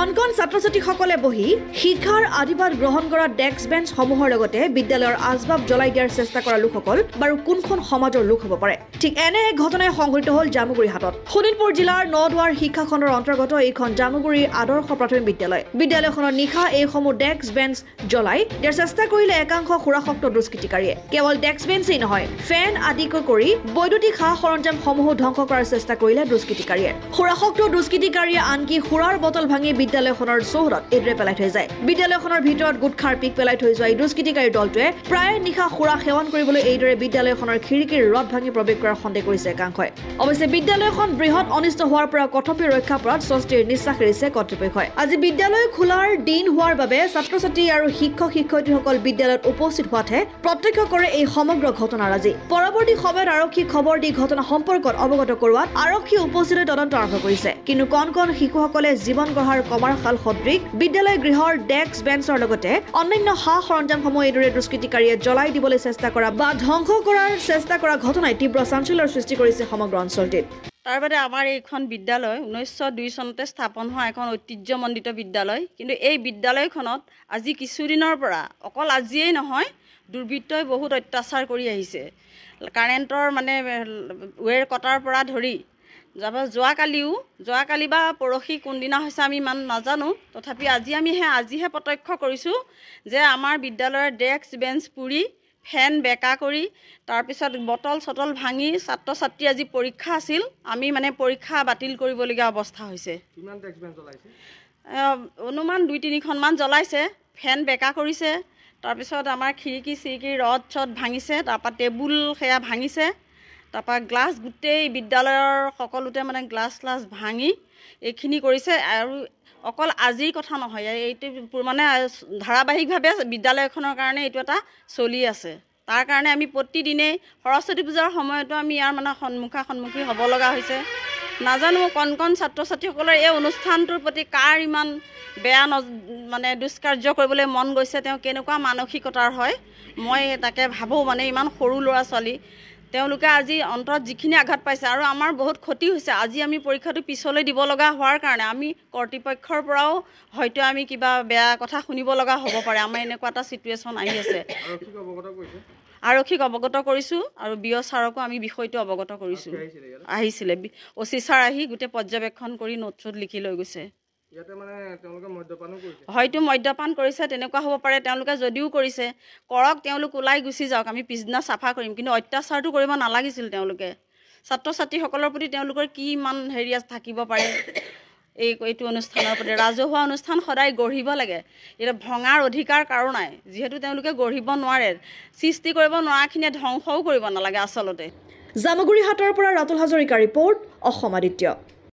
কণ ছাত্ৰ-ছাত্ৰীসকলে বহি শিক্ষাৰ আদিবাদ গ্ৰহণ কৰা ডেস্ক বেঞ্চ সমূহৰ লগতে বিদ্যালয়ৰ আচবাব জ্বলাই দিয়াৰ চেষ্টা কৰা লোকসকল বাৰু কোনখন সমাজৰ লোক হ'ব পাৰে ঠিক এনে এক ঘটনাই সংঘটিত হ'ল জামুগুৰি হাটত শোণিতপুৰ জিলাৰ নদুৱাৰ শিক্ষা খণ্ডৰ অন্তৰ্গত এইখন জামুগুৰিৰ আদৰ্শ প্ৰাথমিক বিদ্যালয় বিদ্যালয়খনৰ নিশা এইসমূহ ডেস্ক বেঞ্চ জ্বলাই দিয়াৰ চেষ্টা কৰিলে একাংশ সুৰাসক্ত দুষ্কৃতিকাৰীয়ে কেৱল ডেস্ক বেঞ্চেই নহয় ফেন আদিকৈ কৰি বৈদ্যুতিক সা সৰঞ্জামসমূহো ধ্বংস কৰাৰ চেষ্টা কৰিলে দুষ্কৃতিকাৰীয়ে সুৰাসক্ত দুষ্কৃতিকাৰীয়ে আনকি সুৰাৰ বটল ভাঙি বিদ্যালয়খনৰ চৌহদত এইদৰে পেলাই থৈ যায় বিদ্যালয়খনৰ ভিতৰত গুটখাৰ পিক পেলাই থৈ যোৱা এই দুষ্কৃতিকাৰীৰ দলটোৱে প্ৰায় নিশা সুৰা সেৱন কৰিবলৈ এইদৰে বিদ্যালয়খনৰ খিৰিকীৰ ৰদ ভাঙি প্ৰৱেশ কৰাৰ সন্দেহ কৰিছে একাংশই অৱশ্যে বিদ্যালয়খন বৃহৎ অনিষ্ট হোৱাৰ পৰা কঠপি ৰক্ষা পৰাত স্বস্তিৰ নিশ্বাস এৰিছে কৰ্তৃপক্ষই আজি বিদ্যালয় খোলাৰ দিন হোৱাৰ বাবে ছাত্ৰ-ছাত্ৰী আৰু শিক্ষক শিক্ষয়িত্ৰীসকল বিদ্যালয়ত উপস্থিত হোৱাতে প্ৰত্যক্ষ কৰে এই সমগ্ৰ ঘটনাৰাজি পৰৱৰ্তী সময়ত আৰক্ষীক খবৰ দি ঘটনা সম্পৰ্কত অৱগত কৰোৱাত আৰক্ষী উপস্থিত তদন্ত আৰম্ভ কৰিছে কিন্তু কণ কণ শিশুসকলে জীৱন গঢ়াৰ কমাৰশাল সদৃশ বিদ্যালয় গৃহৰ ডেস্ক বেঞ্চৰ লগতে অন্যান্য সা সৰঞ্জামসমূহ এইদৰে দুষ্কৃতিকাৰীয়ে জ্বলাই দিবলৈ চেষ্টা কৰা বা ধ্বংস কৰাৰ চেষ্টা কৰা ঘটনাই তীব্ৰ চাঞ্চল্যৰ সৃষ্টি কৰিছে সমগ্ৰ অঞ্চলটিত তাৰ বাদে আমাৰ এইখন বিদ্যালয় 1902 চনতে স্থাপন হোৱা এখন ঐতিহ্যমণ্ডিত বিদ্যালয় কিন্তু এই বিদ্যালয়খনত আজি কিছুদিনৰ পৰা অকল আজিয়েই নহয় দুৰ্বৃত্তই বহুত অত্যাচাৰ কৰি আহিছে কাৰেণ্টৰ মানে ৱেৰ কটাৰ পৰা ধৰি যোৱাকালি বা পৰহি কোনদিনা হৈছে আমি ইমান নাজানো তথাপি আজিহে প্ৰত্যক্ষ কৰিছোঁ যে আমাৰ বিদ্যালয়ৰ ডেস্ক বেঞ্চ পুৰি ফেন বেকা কৰি তাৰপিছত বটল চটল ভাঙি ছাত্ৰ ছাত্ৰী আজি পৰীক্ষা আছিল আমি মানে পৰীক্ষা বাতিল কৰিবলগীয়া অৱস্থা হৈছে কিমান ডেস্ক বেঞ্চ জ্বলাইছে অনুমান 2-3খনমান জ্বলাইছে ফেন বেকা কৰিছে তাৰপিছত আমাৰ খিৰিকী ৰদ চদ ভাঙিছে তাৰপৰা টেবুল সেয়া ভাঙিছে তাৰপৰা গ্লাছ গোটেই বিদ্যালয়ৰ সকলোতে মানে গ্লাছ ভাঙি এইখিনি কৰিছে আৰু অকল আজিৰ কথা নহয় এইটো মানে ধাৰাবাহিকভাৱে বিদ্যালয়খনৰ কাৰণে এইটো এটা চলি আছে তাৰ কাৰণে আমি প্ৰতিদিনেই সৰস্বতী পূজাৰ সময়তো আমি ইয়াৰ মানে সন্মুখী হ'ব লগা হৈছে নাজানো কণ ছাত্ৰ ছাত্ৰীসকলৰ এই অনুষ্ঠানটোৰ প্ৰতি কাৰ ইমান বেয়া মানে দুষ্কাৰ্য কৰিবলৈ মন গৈছে তেওঁ কেনেকুৱা মানসিকতাৰ হয় মই তাকে ভাবোঁ মানে ইমান সৰু ল'ৰা ছোৱালী তেওঁলোকে আজি অন্তৰত যিখিনি আঘাত পাইছে আৰু আমাৰ বহুত ক্ষতি হৈছে আজি আমি পৰীক্ষাটো পিছলৈ দিব লগা হোৱাৰ কাৰণে আমি কৰ্তৃপক্ষৰ পৰাও হয়তো আমি কিবা বেয়া কথা শুনিব লগা হ'ব পাৰে আমাৰ এনেকুৱা এটা চিটুৱেশ্যন আহি আছে আৰক্ষীক অৱগত কৰিছোঁ আৰু বিঅ ছাৰকো আমি বিষয়টো অৱগত কৰিছোঁ আহিছিলে অচি ছাৰ আহি গোটেই পৰ্যবেক্ষণ কৰি নোট চোট লিখি লৈ গৈছে হয়তো মদ্যপান কৰিছে তেনেকুৱা হ'ব পাৰে তেওঁলোকে যদিও কৰিছে কৰক তেওঁলোক ওলাই গুচি যাওক আমি পিছদিনা চাফা কৰিম কিন্তু অত্যাচাৰটো কৰিব নালাগিছিল তেওঁলোকে ছাত্ৰ ছাত্ৰীসকলৰ প্ৰতি তেওঁলোকৰ কি ইমান হেৰি থাকিব পাৰে এইটো অনুষ্ঠানৰ প্ৰতি ৰাজহুৱা অনুষ্ঠান সদায় গঢ়িব লাগে এতিয়া ভঙাৰ অধিকাৰ কাৰো নাই যিহেতু তেওঁলোকে গঢ়িব নোৱাৰে সৃষ্টি কৰিব নোৱাৰাখিনিয়ে ধ্বংসও কৰিব নালাগে আচলতে জামুগুৰি হাটৰ পৰা ৰাতুল হাজৰিকা ৰিপৰ্ট অসম আদিত্য।